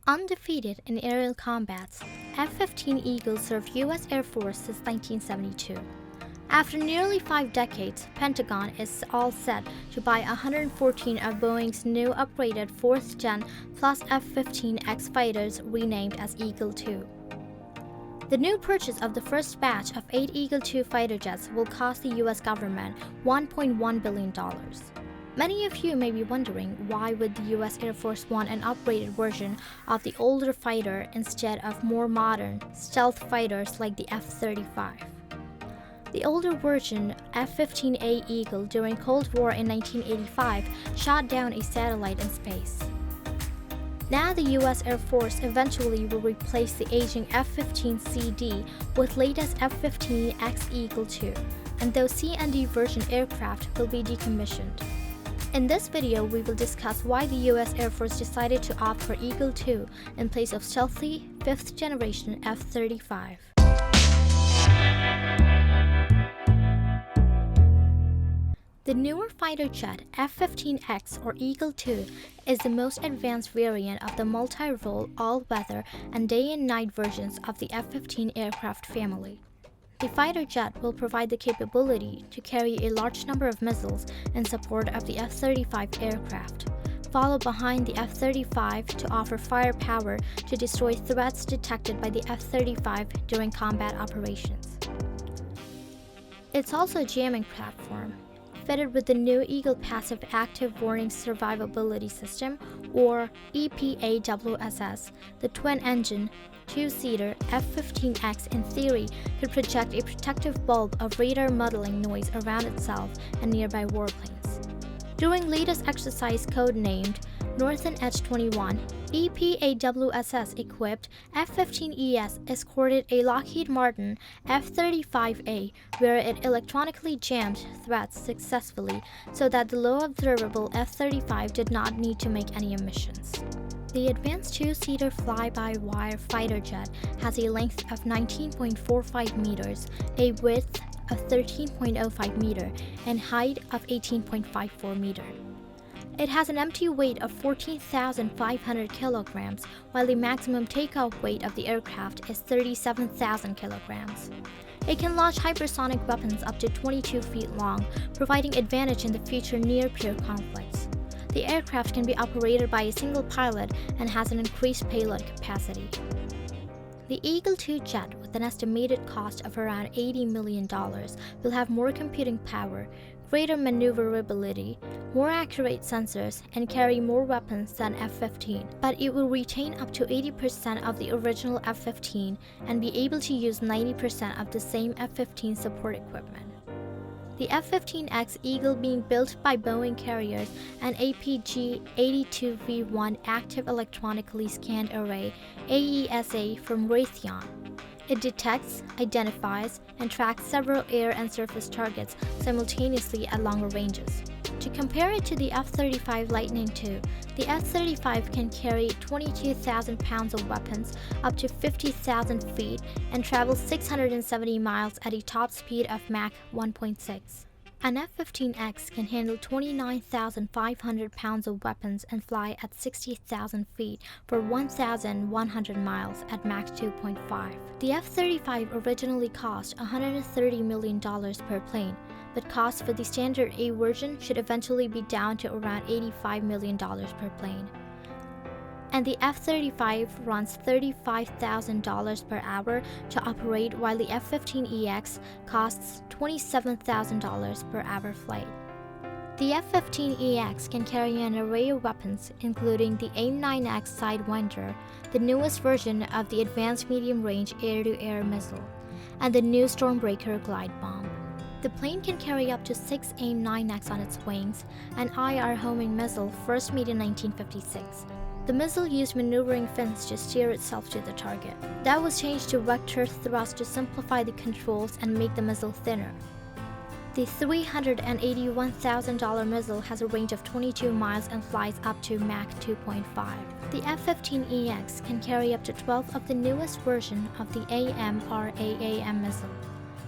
Undefeated in aerial combats, F-15 Eagle served U.S. Air Force since 1972. After nearly 5 decades, Pentagon is all set to buy 114 of Boeing's new upgraded 4th Gen plus F-15EX fighters renamed as Eagle II. The new purchase of the first batch of 8 Eagle II fighter jets will cost the U.S. government $1.1 billion. Many of you may be wondering why would the U.S. Air Force want an upgraded version of the older fighter instead of more modern, stealth fighters like the F-35. The older version, F-15A Eagle, during Cold War in 1985, shot down a satellite in space. Now the U.S. Air Force eventually will replace the aging F-15CD with latest F-15EX Eagle II, and those C&D version aircraft will be decommissioned. In this video, we will discuss why the U.S. Air Force decided to opt for Eagle II in place of stealthy 5th generation F-35. The newer fighter jet F-15X or Eagle II is the most advanced variant of the multi-role, all-weather, and day and night versions of the F-15 aircraft family. The fighter jet will provide the capability to carry a large number of missiles in support of the F-35 aircraft, followed behind the F-35 to offer firepower to destroy threats detected by the F-35 during combat operations. It's also a jamming platform, fitted with the new Eagle Passive Active Warning Survivability System, or EPAWSS. The twin-engine, two-seater F-15X in theory could project a protective bulb of radar muddling noise around itself and nearby warplanes. During latest exercise code-named Northern Edge 21, EPAWSS-equipped F-15EX escorted a Lockheed Martin F-35A, where it electronically jammed threats successfully so that the low observable F-35 did not need to make any emissions. The advanced two-seater fly-by-wire fighter jet has a length of 19.45 meters, a width of 13.05 meter, and height of 18.54 meter. It has an empty weight of 14,500 kilograms, while the maximum takeoff weight of the aircraft is 37,000 kilograms. It can launch hypersonic weapons up to 22 feet long, providing advantage in the future near-peer conflicts. The aircraft can be operated by a single pilot and has an increased payload capacity. The Eagle II jet, with an estimated cost of around $80 million, will have more computing power, greater maneuverability, more accurate sensors, and carry more weapons than F-15, but it will retain up to 80% of the original F-15 and be able to use 90% of the same F-15 support equipment. The F-15X Eagle being built by Boeing carriers and APG-82V1 Active Electronically Scanned Array AESA from Raytheon. It detects, identifies, and tracks several air and surface targets simultaneously at longer ranges. To compare it to the F-35 Lightning II, the F-35 can carry 22,000 pounds of weapons up to 50,000 feet and travel 670 miles at a top speed of Mach 1.6. An F-15X can handle 29,500 pounds of weapons and fly at 60,000 feet for 1,100 miles at Mach 2.5. The F-35 originally cost $130 million per plane, but costs for the standard A version should eventually be down to around $85 million per plane. And the F-35 runs $35,000 per hour to operate, while the F-15EX costs $27,000 per hour flight. The F-15EX can carry an array of weapons, including the AIM-9X Sidewinder, the newest version of the Advanced Medium-Range Air-to-Air Missile, and the new Stormbreaker glide bomb. The plane can carry up to 6 AIM-9X on its wings, an IR homing missile first made in 1956. The missile used maneuvering fins to steer itself to the target. That was changed to vector thrust to simplify the controls and make the missile thinner. The $381,000 missile has a range of 22 miles and flies up to Mach 2.5. The F-15EX can carry up to 12 of the newest version of the AMRAAM missile.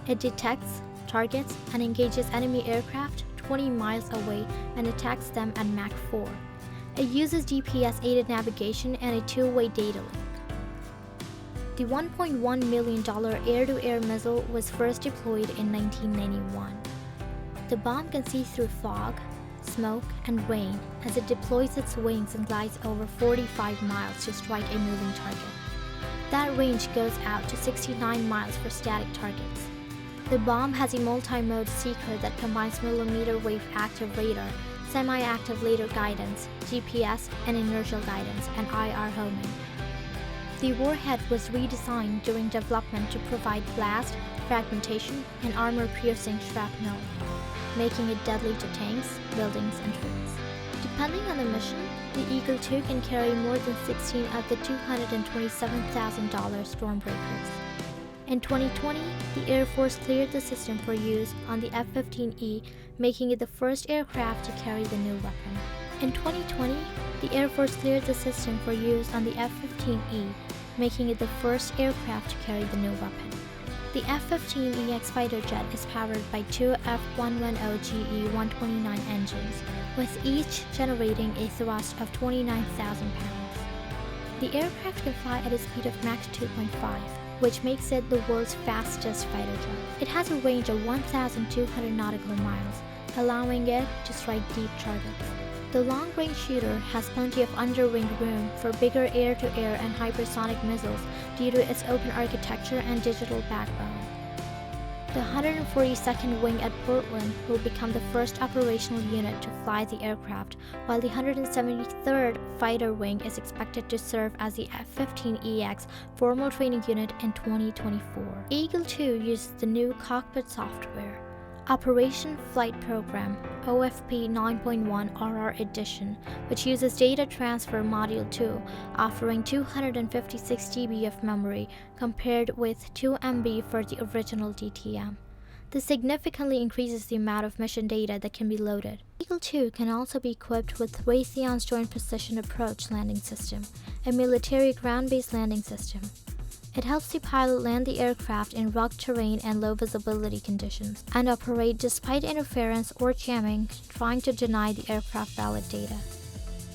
It detects, targets, and engages enemy aircraft 20 miles away and attacks them at Mach 4. It uses GPS-aided navigation and a two-way data link. The $1.1 million air-to-air missile was first deployed in 1991. The bomb can see through fog, smoke, and rain as it deploys its wings and glides over 45 miles to strike a moving target. That range goes out to 69 miles for static targets. The bomb has a multi-mode seeker that combines millimeter wave active radar, semi-active laser guidance, GPS and inertial guidance, and IR homing. The warhead was redesigned during development to provide blast, fragmentation, and armor-piercing shrapnel, making it deadly to tanks, buildings, and troops. Depending on the mission, the Eagle II can carry more than 16 of the $227,000 Stormbreakers. In 2020, the Air Force cleared the system for use on the F-15E, making it the first aircraft to carry the new weapon. In 2020, the Air Force cleared the system for use on the F-15E, making it the first aircraft to carry the new weapon. The F-15EX fighter jet is powered by two F110GE-129 engines, with each generating a thrust of 29,000 pounds. The aircraft can fly at a speed of Mach 2.5, which makes it the world's fastest fighter jet. It has a range of 1,200 nautical miles, allowing it to strike deep targets. The long-range shooter has plenty of under-wing room for bigger air-to-air and hypersonic missiles due to its open architecture and digital backbone. The 142nd Wing at Portland will become the first operational unit to fly the aircraft, while the 173rd Fighter Wing is expected to serve as the F-15EX formal training unit in 2024. Eagle II uses the new cockpit software, Operation Flight Program OFP 9.1 RR Edition, which uses Data Transfer Module 2, offering 256 GB of memory compared with 2 MB for the original DTM. This significantly increases the amount of mission data that can be loaded. Eagle II can also be equipped with Raytheon's Joint Precision Approach landing system, a military ground-based landing system. It helps the pilot land the aircraft in rugged terrain and low visibility conditions, and operate despite interference or jamming trying to deny the aircraft valid data.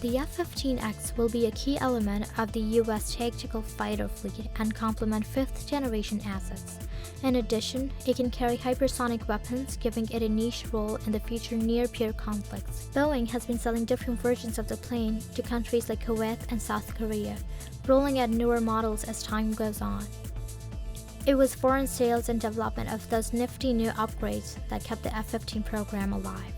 The F-15X will be a key element of the U.S. tactical fighter fleet and complement fifth-generation assets. In addition, it can carry hypersonic weapons, giving it a niche role in the future near-peer conflicts. Boeing has been selling different versions of the plane to countries like Kuwait and South Korea, rolling out newer models as time goes on. It was foreign sales and development of those nifty new upgrades that kept the F-15 program alive.